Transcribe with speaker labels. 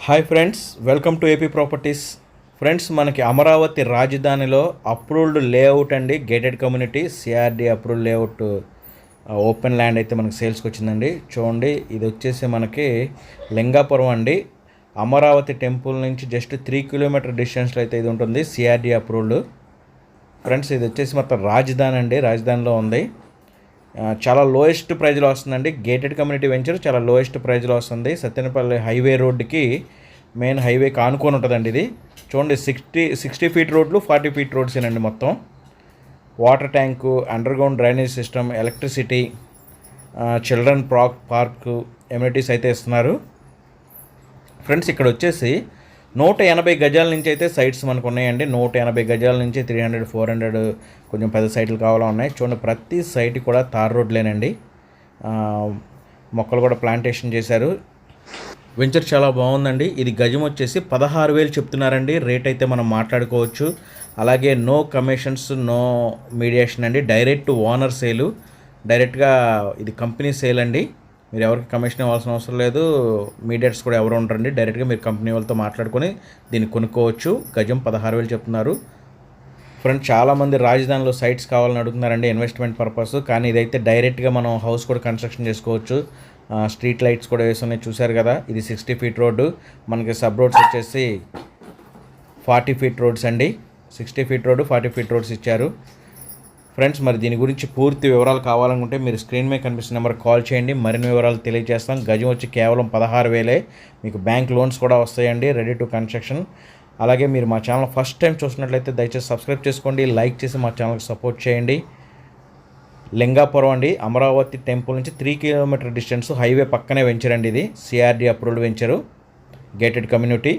Speaker 1: Hi friends, welcome to AP properties. Friends, మనకి అమరావతి రాజధానిలో approved layout అండి, gated community CRD approved layout open land అయితే మనకి సేల్స్కి వచ్చిందండి. చూడండి, ఇది వచ్చేసి మనకి లింగాపురం అండి. అమరావతి టెంపుల్ నుంచి జస్ట్ 3 కిలోమీటర్ డిస్టెన్స్లో అయితే ఇది ఉంటుంది, సిఆర్డి అప్రూవ్డ్. ఫ్రెండ్స్, ఇది వచ్చేసి మొత్తం రాజధాని అండి, రాజధానిలో ఉంది. చాలా లోయెస్ట్ ప్రైజ్లో వస్తుందండి. గేటెడ్ కమ్యూనిటీ వెంచర్ చాలా లోయెస్ట్ ప్రైజ్లో వస్తుంది. సత్యనపల్లి హైవే రోడ్డుకి, మెయిన్ హైవేకి ఆనుకొని ఉంటుందండి ఇది. చూడండి, 60 ఫీట్ రోడ్లు, 40 ఫీట్ రోడ్సేనండి మొత్తం. Water tank, underground drainage system, electricity, children park amenities అయితే ఇస్తున్నారు. ఫ్రెండ్స్, ఇక్కడ వచ్చేసి 180 గజాల నుంచి అయితే సైట్స్ మనకు ఉన్నాయండి. 180 గజాల నుంచి 300, 400 కొంచెం పెద్ద సైట్లు కావాలా ఉన్నాయి. చూడండి, ప్రతి సైట్ కూడా తార్ రోడ్లేనండి. మొక్కలు కూడా ప్లాంటేషన్ చేశారు. వెంచర్ చాలా బాగుందండి. ఇది గజం వచ్చేసి 16,000 చెప్తున్నారండి. రేట్ అయితే మనం మాట్లాడుకోవచ్చు. అలాగే నో కమిషన్స్, నో మీడియేషన్ అండి. డైరెక్ట్ ఓనర్ సేలు, డైరెక్ట్గా ఇది కంపెనీ సేల్ అండి. మీరు ఎవరికి కమిషన్ ఇవ్వాల్సిన అవసరం లేదు. మీడియేటర్స్ కూడా ఎవరు ఉంటారండి. డైరెక్ట్గా మీరు కంపెనీ వాళ్ళతో మాట్లాడుకొని దీన్ని కొనుక్కోవచ్చు. గజం 16,000 చెప్తున్నారు. ఫ్రెండ్స్, చాలామంది రాజధానిలో సైట్స్ కావాలని అడుగుతున్నారండి, ఇన్వెస్ట్మెంట్ పర్పస్. కానీ ఇదైతే డైరెక్ట్గా మనం హౌస్ కూడా కన్స్ట్రక్షన్ చేసుకోవచ్చు. స్ట్రీట్ లైట్స్ కూడా వేస్తున్నాయి, చూశారు కదా. ఇది 60 ఫీట్ రోడ్డు. మనకి సబ్ రోడ్స్ వచ్చేసి 40 ఫీట్ రోడ్స్ అండి. 60 ఫీట్ రోడ్డు, 40 ఫీట్ రోడ్స్ ఇచ్చారు. ఫ్రెండ్స్, మరి దీని గురించి పూర్తి వివరాలు కావాలనుకుంటే మీరు స్క్రీన్ మీద కనిపిస్తున్న నెంబర్కి కాల్ చేయండి. మరిన్ని వివరాలు తెలియజేస్తాం. గజం వచ్చి కేవలం 16,000. మీకు బ్యాంక్ లోన్స్ కూడా వస్తాయండి, రెడీ టు కన్స్ట్రక్షన్. అలాగే మీరు మా ఛానల్ ఫస్ట్ టైం చూసినట్లయితే దయచేసి సబ్స్క్రైబ్ చేసుకోండి, లైక్ చేసి మా ఛానల్కి సపోర్ట్ చేయండి. లింగాపురం అండి, అమరావతి టెంపుల్ నుంచి 3 కిలోమీటర్ డిస్టెన్స్, హైవే పక్కనే వెంచర్ అండి. ఇది CRD approved venture, gated community.